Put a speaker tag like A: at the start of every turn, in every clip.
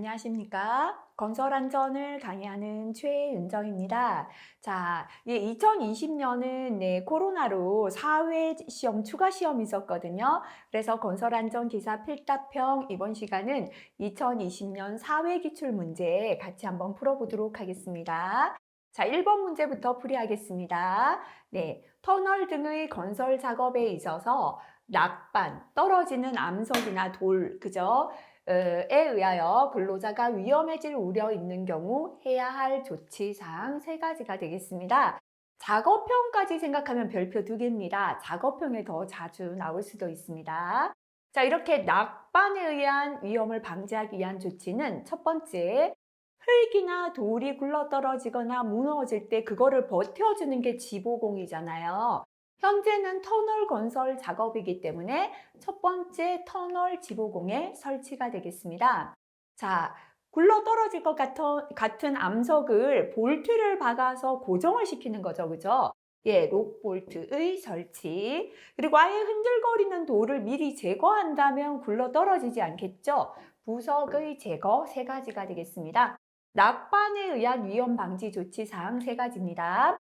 A: 안녕하십니까? 건설 안전을 강의하는 최윤정입니다. 자, 2020년은 코로나로 사회 시험 추가 시험이 있었거든요. 그래서 건설 안전 기사 필답형 이번 시간은 2020년 사회 기출 문제 같이 한번 풀어보도록 하겠습니다. 자, 1번 문제부터 풀이하겠습니다. 네, 터널 등의 건설 작업에 있어서 낙반, 떨어지는 암석이나 돌, 그죠? 에 의하여 근로자가 위험해질 우려 있는 경우 해야 할 조치사항 세 가지가 되겠습니다. 작업형까지 생각하면 별표 2개입니다. 작업형에 더 자주 나올 수도 있습니다. 자, 이렇게 낙반에 의한 위험을 방지하기 위한 조치는 첫 번째, 흙이나 돌이 굴러떨어지거나 무너질 때 그거를 버텨주는 게 지보공이잖아요. 현재는 터널 건설 작업이기 때문에 첫 번째 터널 지보공에 설치가 되겠습니다. 자, 굴러 떨어질 것 같은 암석을 볼트를 박아서 고정을 시키는 거죠. 그죠? 예, 록볼트의 설치. 그리고 아예 흔들거리는 돌을 미리 제거한다면 굴러 떨어지지 않겠죠? 부석의 제거 세 가지가 되겠습니다. 낙반에 의한 위험 방지 조치 사항 세 가지입니다.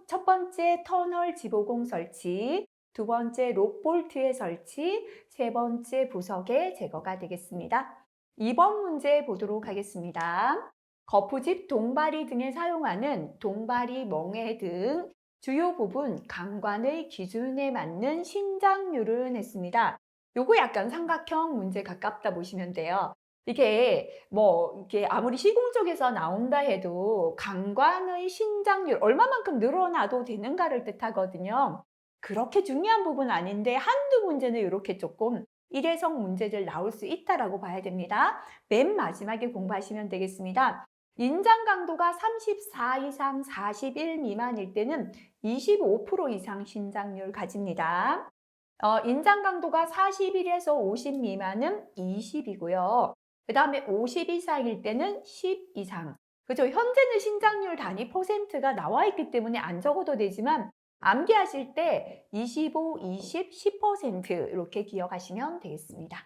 A: 첫 번째 터널 지보공 설치, 두 번째 록볼트의 설치, 세 번째 부석의 제거가 되겠습니다. 2번 문제 보도록 하겠습니다. 거푸집 동바리 등에 사용하는 동바리 멍에 등 주요 부분 강관의 기준에 맞는 신장률은 했습니다. 요거 약간 삼각형 문제 가깝다 보시면 돼요. 이게 아무리 시공쪽에서 나온다 해도 강관의 신장률 얼마만큼 늘어나도 되는가를 뜻하거든요. 그렇게 중요한 부분 아닌데 한두 문제는 이렇게 조금 일회성 문제들 나올 수 있다라고 봐야 됩니다. 맨 마지막에 공부하시면 되겠습니다. 인장 강도가 34 이상 41 미만일 때는 25% 이상 신장률 가집니다. 인장 강도가 41에서 50 미만은 20이고요. 그 다음에 50 이상일 때는 10 이상. 그죠? 현재는 신장률 단위 퍼센트가 나와 있기 때문에 안 적어도 되지만 암기하실 때 25, 20, 10% 이렇게 기억하시면 되겠습니다.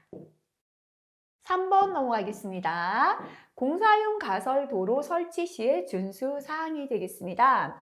A: 3번 넘어가겠습니다. 공사용 가설도로 설치 시의 준수 사항이 되겠습니다.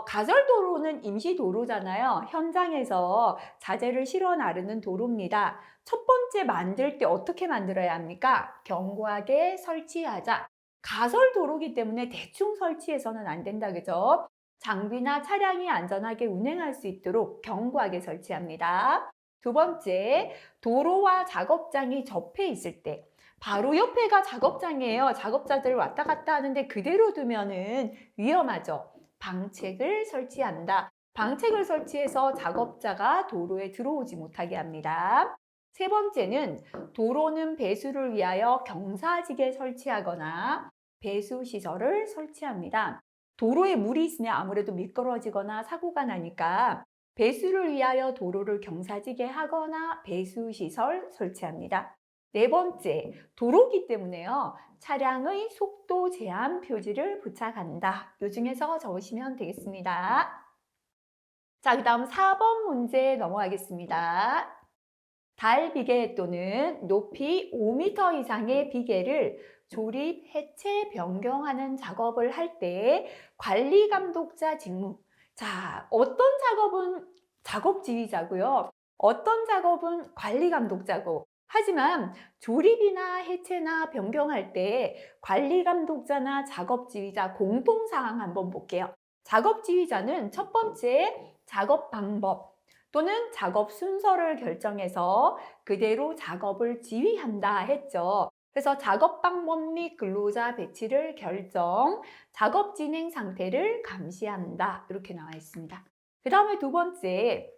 A: 가설도로는 임시도로잖아요. 현장에서 자재를 실어 나르는 도로입니다. 첫 번째 만들 때 어떻게 만들어야 합니까? 견고하게 설치하자. 가설도로기 때문에 대충 설치해서는 안 된다, 그죠? 장비나 차량이 안전하게 운행할 수 있도록 견고하게 설치합니다. 두 번째, 도로와 작업장이 접해 있을 때 바로 옆에가 작업장이에요. 작업자들 왔다 갔다 하는데 그대로 두면은 위험하죠. 방책을 설치한다. 방책을 설치해서 작업자가 도로에 들어오지 못하게 합니다. 세 번째는 도로는 배수를 위하여 경사지게 설치하거나 배수시설을 설치합니다. 도로에 물이 있으면 아무래도 미끄러지거나 사고가 나니까 배수를 위하여 도로를 경사지게 하거나 배수시설 설치합니다. 네 번째, 도로기 때문에요. 차량의 속도 제한 표지를 부착한다. 요 중에서 적으시면 되겠습니다. 자, 그 다음 4번 문제 넘어가겠습니다. 달 비계 또는 높이 5m 이상의 비계를 조립, 해체, 변경하는 작업을 할 때 관리 감독자 직무. 자, 어떤 작업은 작업 지휘자고요. 어떤 작업은 관리 감독자고. 하지만 조립이나 해체나 변경할 때 관리 감독자나 작업 지휘자 공통 사항 한번 볼게요. 작업 지휘자는 첫 번째 작업 방법 또는 작업 순서를 결정해서 그대로 작업을 지휘한다 했죠. 그래서 작업 방법 및 근로자 배치를 결정, 작업 진행 상태를 감시한다. 이렇게 나와 있습니다. 그 다음에 두 번째,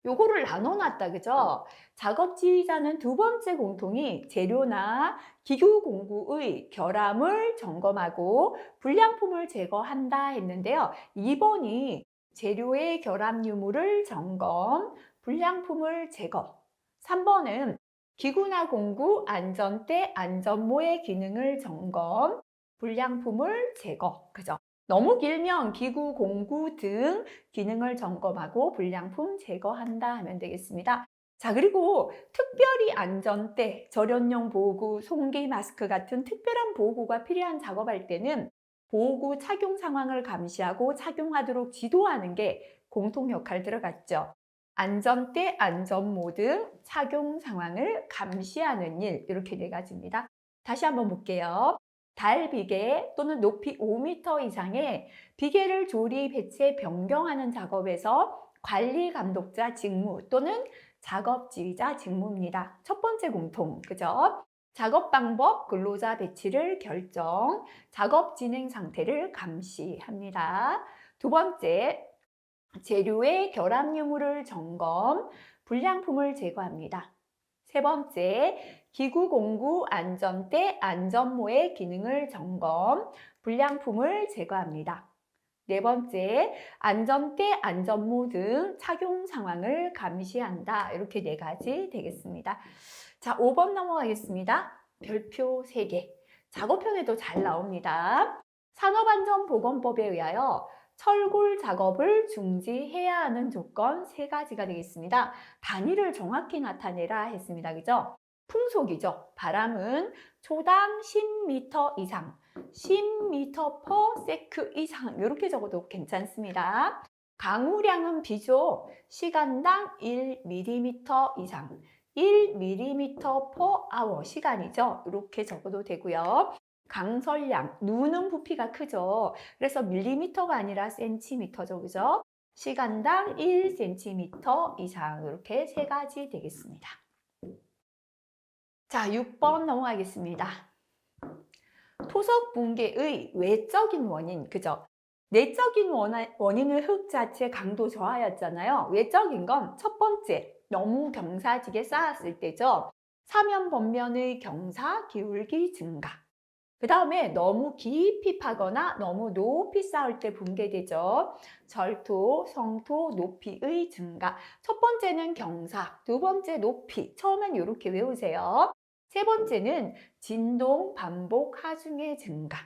A: 요거를 나눠놨다, 그죠? 작업 지휘자는 두 번째 공통이 재료나 기구 공구의 결함을 점검하고 불량품을 제거한다 했는데요. 2번이 재료의 결함 유무를 점검, 불량품을 제거. 3번은 기구나 공구, 안전대, 안전모의 기능을 점검, 불량품을 제거. 그죠? 너무 길면 기구, 공구 등 기능을 점검하고 불량품 제거한다 하면 되겠습니다. 자, 그리고 특별히 안전대, 절연용 보호구, 송기 마스크 같은 특별한 보호구가 필요한 작업할 때는 보호구 착용 상황을 감시하고 착용하도록 지도하는 게 공통 역할 들어갔죠. 안전대, 안전모드, 착용 상황을 감시하는 일, 이렇게 네 가지입니다. 다시 한번 볼게요. 달 비계 또는 높이 5m 이상의 비계를 조립, 해체, 변경하는 작업에서 관리 감독자 직무 또는 작업 지휘자 직무입니다. 첫 번째 공통, 그죠? 작업 방법, 근로자 배치를 결정, 작업 진행 상태를 감시합니다. 두 번째, 재료의 결합 유무를 점검, 불량품을 제거합니다. 세 번째, 기구 공구 안전대, 안전모의 기능을 점검, 불량품을 제거합니다. 네 번째, 안전대, 안전모 등 착용 상황을 감시한다. 이렇게 네 가지 되겠습니다. 자, 5번 넘어가겠습니다. 별표 3개. 작업편에도 잘 나옵니다. 산업안전보건법에 의하여 철골 작업을 중지해야 하는 조건 3가지가 되겠습니다. 단위를 정확히 나타내라 했습니다. 그죠? 풍속이죠. 바람은 초당 10m 이상, 10m/s 이상 이렇게 적어도 괜찮습니다. 강우량은 비죠. 시간당 1mm 이상, 1mm/h 시간이죠. 이렇게 적어도 되고요. 강설량, 눈은 부피가 크죠. 그래서 밀리미터가 아니라 센티미터죠. 그죠? 시간당 1cm 이상 이렇게 3가지 되겠습니다. 자, 6번 넘어가겠습니다. 토속 붕괴의 외적인 원인, 그죠? 내적인 원인은 흙 자체 강도 저하였잖아요. 외적인 건 첫 번째, 너무 경사지게 쌓았을 때죠. 사면 번면의 경사, 기울기 증가. 그 다음에 너무 깊이 파거나 너무 높이 쌓을 때 붕괴되죠. 절토, 성토, 높이의 증가. 첫 번째는 경사, 두 번째 높이. 처음엔 이렇게 외우세요. 세 번째는 진동, 반복, 하중의 증가.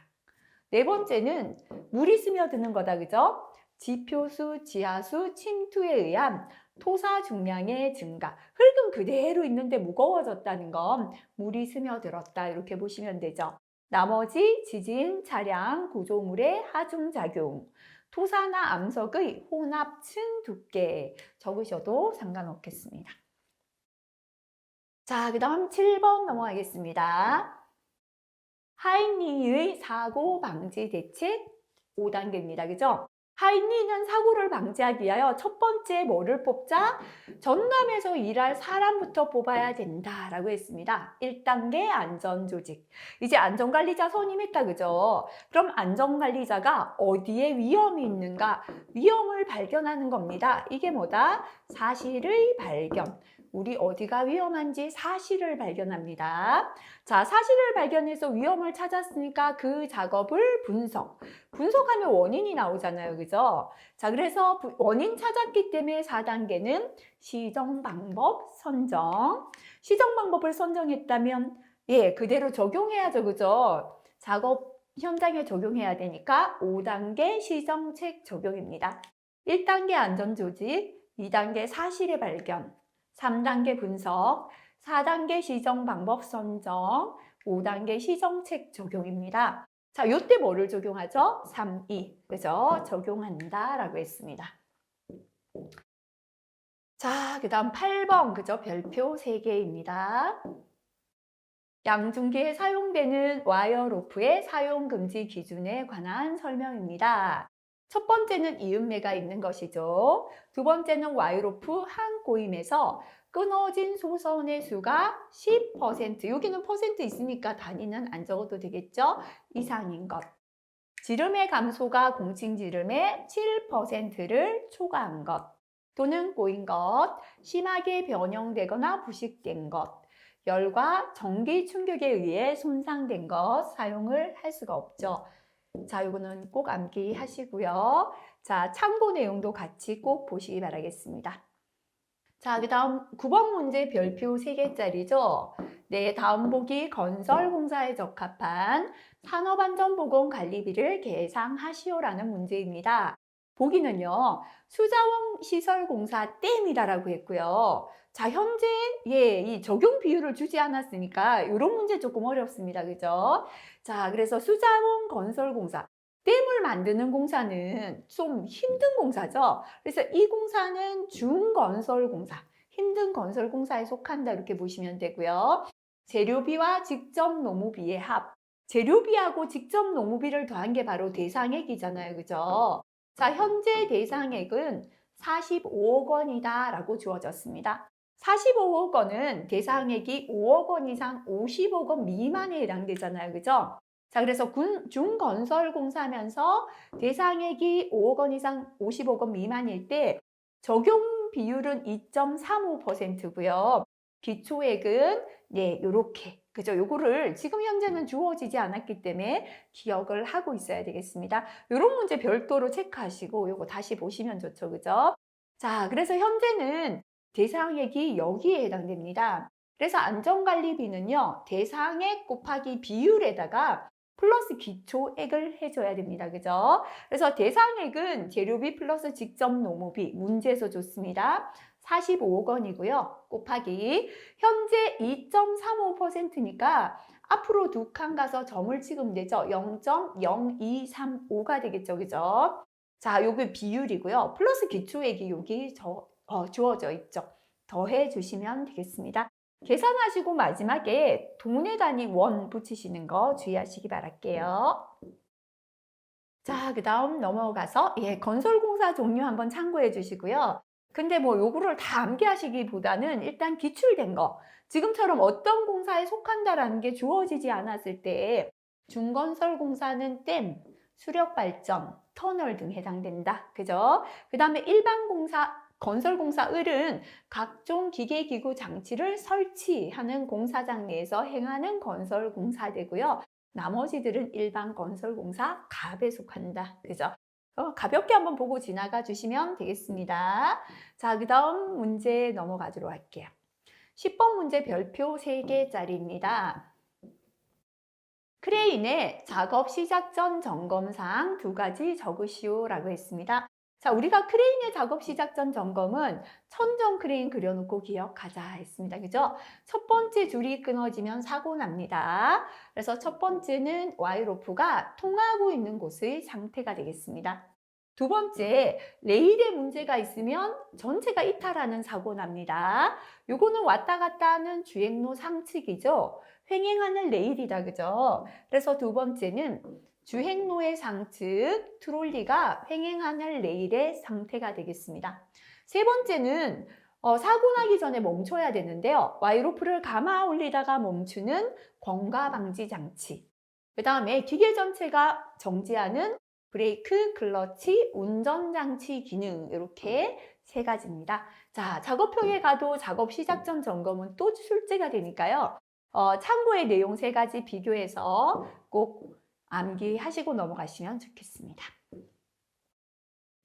A: 네 번째는 물이 스며드는 거다, 그죠? 지표수, 지하수, 침투에 의한 토사 중량의 증가. 흙은 그대로 있는데 무거워졌다는 건 물이 스며들었다, 이렇게 보시면 되죠. 나머지 지진, 차량, 구조물의 하중작용, 토사나 암석의 혼합층 두께 적으셔도 상관없겠습니다. 자, 그 다음 7번 넘어가겠습니다. 하인리의 사고 방지 대책 5단계입니다. 그죠? 하인리는 사고를 방지하기 위하여 첫 번째 뭐를 뽑자? 전담해서 일할 사람부터 뽑아야 된다라고 했습니다. 1단계 안전조직. 이제 안전관리자 선임했다, 그죠? 그럼 안전관리자가 어디에 위험이 있는가? 위험을 발견하는 겁니다. 이게 뭐다? 사실의 발견. 우리 어디가 위험한지 사실을 발견합니다. 자, 사실을 발견해서 위험을 찾았으니까 그 작업을 분석하면 원인이 나오잖아요. 그죠? 자, 그래서 원인 찾았기 때문에 4단계는 시정 방법 선정. 시정 방법을 선정했다면 예, 그대로 적용해야죠. 그죠? 작업 현장에 적용해야 되니까 5단계 시정책 적용입니다. 1단계 안전조직, 2단계 사실의 발견, 3단계 분석, 4단계 시정 방법 선정, 5단계 시정책 적용입니다. 자, 요때 뭐를 적용하죠? 3, 2. 그죠? 적용한다 라고 했습니다. 자, 그 다음 8번. 그죠? 별표 3개입니다. 양중기에 사용되는 와이어 로프의 사용 금지 기준에 관한 설명입니다. 첫 번째는 이음매가 있는 것이죠. 두 번째는 와이로프 한 꼬임에서 끊어진 소선의 수가 10%, 여기는 퍼센트 있으니까 단위는 안 적어도 되겠죠? 이상인 것. 지름의 감소가 공칭 지름의 7%를 초과한 것, 또는 꼬인 것, 심하게 변형되거나 부식된 것, 열과 전기 충격에 의해 손상된 것 사용을 할 수가 없죠. 자, 이거는 꼭 암기하시고요. 자, 참고 내용도 같이 꼭 보시기 바라겠습니다. 자, 그 다음 9번 문제 별표 3개짜리죠. 네, 다음 보기 건설공사에 적합한 산업안전보건관리비를 계상하시오라는 문제입니다. 보기는요, 수자원 시설공사 댐이다라고 했고요. 자, 현재 이 적용 비율을 주지 않았으니까 이런 문제 조금 어렵습니다. 그죠? 자, 그래서 수자원 건설공사. 댐을 만드는 공사는 좀 힘든 공사죠. 그래서 이 공사는 중건설공사, 힘든 건설공사에 속한다 이렇게 보시면 되고요. 재료비와 직접 노무비의 합. 재료비하고 직접 노무비를 더한 게 바로 대상액이잖아요. 그죠? 자, 현재 대상액은 45억 원이다 라고 주어졌습니다. 45억 원은 대상액이 5억 원 이상 50억 원 미만에 해당되잖아요. 그죠? 자, 그래서 중건설공사면서 대상액이 5억 원 이상 50억 원 미만일 때 적용 비율은 2.35%고요. 기초액은 요렇게. 그죠? 요거를 지금 현재는 주어지지 않았기 때문에 기억을 하고 있어야 되겠습니다. 요런 문제 별도로 체크하시고 요거 다시 보시면 좋죠. 그죠? 자, 그래서 현재는 대상액이 여기에 해당됩니다. 그래서 안전관리비는요, 대상액 곱하기 비율에다가 플러스 기초액을 해줘야 됩니다. 그죠? 그래서 대상액은 재료비 플러스 직접 노무비, 문제에서 줬습니다. 45억 원이고요. 곱하기 현재 2.35%니까 앞으로 두 칸 가서 점을 찍으면 되죠. 0.0235가 되겠죠. 그죠? 자, 요게 비율이고요. 플러스 기초액이 여기 주어져 있죠. 더해 주시면 되겠습니다. 계산하시고 마지막에 돈의 단위 원 붙이시는 거 주의하시기 바랄게요. 자, 그 다음 넘어가서 건설공사 종류 한번 참고해 주시고요. 근데 뭐 요거를 다 암기하시기보다는 일단 기출된 거, 지금처럼 어떤 공사에 속한다라는 게 주어지지 않았을 때 중건설공사는 댐, 수력발전, 터널 등 해당된다. 그죠? 그 다음에 일반 공사, 건설공사 을은 각종 기계기구 장치를 설치하는 공사장 내에서 행하는 건설공사되고요. 나머지들은 일반 건설공사 갑에 속한다. 그죠? 가볍게 한번 보고 지나가 주시면 되겠습니다. 자, 그 다음 문제 넘어가도록 할게요. 10번 문제 별표 3개짜리입니다. 크레인의 작업 시작 전 점검사항 2가지 적으시오 라고 했습니다. 자, 우리가 크레인의 작업 시작 전 점검은 천정 크레인 그려놓고 기억하자 했습니다. 그죠? 첫 번째 줄이 끊어지면 사고 납니다. 그래서 첫 번째는 와이로프가 통하고 있는 곳의 상태가 되겠습니다. 두 번째, 레일에 문제가 있으면 전체가 이탈하는 사고 납니다. 요거는 왔다 갔다 하는 주행로 상측이죠. 횡행하는 레일이다. 그죠? 그래서 두 번째는 주행로의 상측, 트롤리가 횡행하는 레일의 상태가 되겠습니다. 세 번째는 사고 나기 전에 멈춰야 되는데요. 와이로프를 감아 올리다가 멈추는 권가 방지 장치. 그 다음에 기계 전체가 정지하는 브레이크, 클러치, 운전장치 기능, 이렇게 세 가지입니다. 자, 작업형에 가도 작업 시작 전 점검은 또 출제가 되니까요. 참고의 내용 세 가지 비교해서 꼭 암기하시고 넘어가시면 좋겠습니다.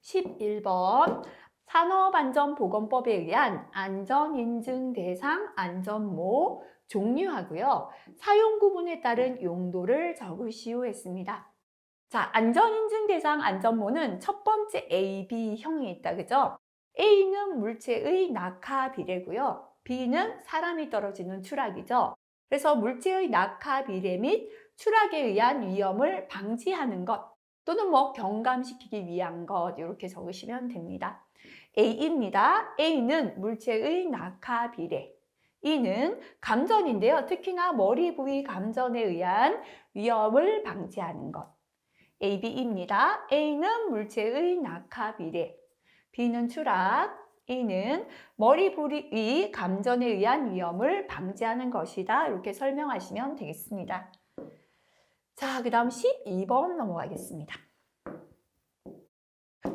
A: 11번 산업안전보건법에 의한 안전인증 대상 안전모 종류하고요. 사용 구분에 따른 용도를 적으시오 했습니다. 자, 안전인증 대상 안전모는 첫 번째 A, B형이 있다. 그죠? A는 물체의 낙하 비례고요. B는 사람이 떨어지는 추락이죠. 그래서 물체의 낙하 비례 및 추락에 의한 위험을 방지하는 것 또는 뭐 경감시키기 위한 것 이렇게 적으시면 됩니다. A입니다. A는 물체의 낙하 비례. E는 감전인데요. 특히나 머리 부위 감전에 의한 위험을 방지하는 것. A, B입니다. A는 물체의 낙하 비례, B는 추락, E는 머리 부위 감전에 의한 위험을 방지하는 것이다. 이렇게 설명하시면 되겠습니다. 자, 그 다음 12번 넘어가겠습니다.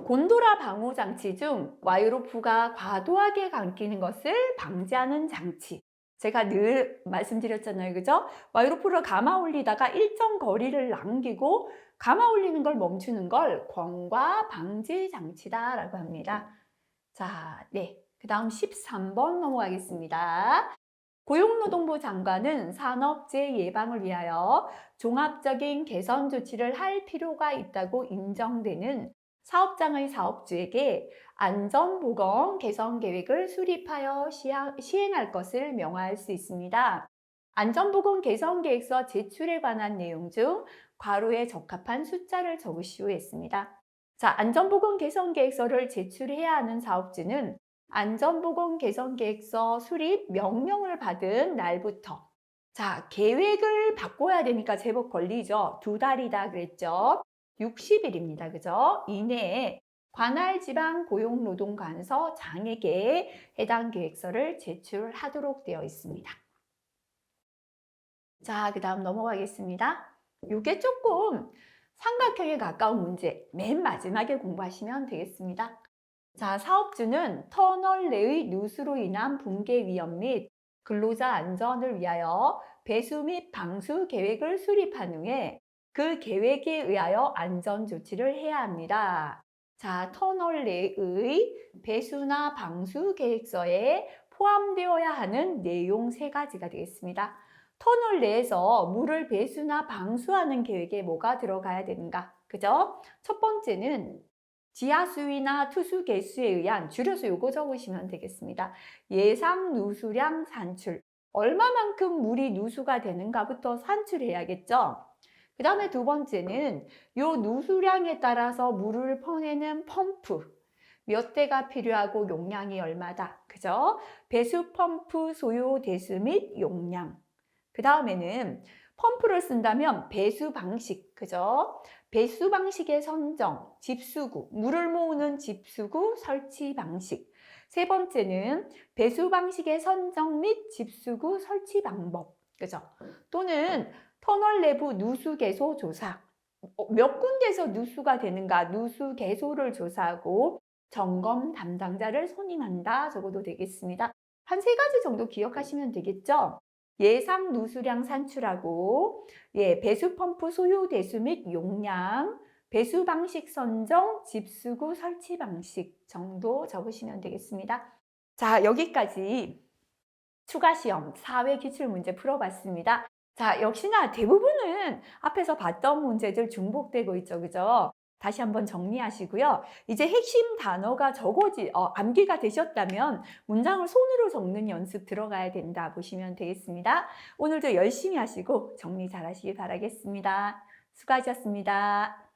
A: 곤도라 방호 장치 중 와이로프가 과도하게 감기는 것을 방지하는 장치. 제가 늘 말씀드렸잖아요. 그죠? 와이로프를 감아 올리다가 일정 거리를 남기고 감아 올리는 걸 멈추는 걸 권과 방지 장치다라고 합니다. 자, 그 다음 13번 넘어가겠습니다. 고용노동부 장관은 산업재해 예방을 위하여 종합적인 개선 조치를 할 필요가 있다고 인정되는 사업장의 사업주에게 안전보건 개선 계획을 수립하여 시행할 것을 명할 수 있습니다. 안전보건 개선 계획서 제출에 관한 내용 중 괄호에 적합한 숫자를 적으시오 했습니다. 자, 안전보건 개선 계획서를 제출해야 하는 사업주는 안전보건 개선 계획서 수립 명령을 받은 날부터, 자, 계획을 바꿔야 되니까 제법 걸리죠. 2달이다 그랬죠. 60일입니다. 그죠? 이내에 관할 지방 고용노동관서 장에게 해당 계획서를 제출하도록 되어 있습니다. 자, 그 다음 넘어가겠습니다. 이게 조금 삼각형에 가까운 문제, 맨 마지막에 공부하시면 되겠습니다. 자, 사업주는 터널 내의 누수로 인한 붕괴 위험 및 근로자 안전을 위하여 배수 및 방수 계획을 수립한 후에 그 계획에 의하여 안전 조치를 해야 합니다. 자, 터널 내의 배수나 방수 계획서에 포함되어야 하는 내용 3가지가 되겠습니다. 터널 내에서 물을 배수나 방수하는 계획에 뭐가 들어가야 되는가? 그죠? 첫 번째는 지하수위나 투수 개수에 의한, 줄여서 요거 적으시면 되겠습니다. 예상 누수량 산출. 얼마만큼 물이 누수가 되는가부터 산출해야겠죠? 그 다음에 두 번째는 요 누수량에 따라서 물을 퍼내는 펌프. 몇 대가 필요하고 용량이 얼마다. 그죠? 배수 펌프 소요 대수 및 용량. 그 다음에는 펌프를 쓴다면 배수 방식, 그죠? 배수 방식의 선정, 집수구, 물을 모으는 집수구 설치 방식. 세 번째는 배수 방식의 선정 및 집수구 설치 방법, 그죠? 또는 터널 내부 누수 개소 조사. 몇 군데에서 누수가 되는가, 누수 개소를 조사하고 점검 담당자를 선임한다. 적어도 되겠습니다. 한 3가지 정도 기억하시면 되겠죠? 예상 누수량 산출하고, 배수 펌프 소요 대수 및 용량, 배수 방식 선정, 집수구 설치 방식 정도 적으시면 되겠습니다. 자, 여기까지 추가 시험 4회 기출문제 풀어봤습니다. 자, 역시나 대부분은 앞에서 봤던 문제들 중복되고 있죠. 그죠? 다시 한번 정리하시고요. 이제 핵심 단어가 암기가 되셨다면 문장을 손으로 적는 연습 들어가야 된다 보시면 되겠습니다. 오늘도 열심히 하시고 정리 잘 하시길 바라겠습니다. 수고하셨습니다.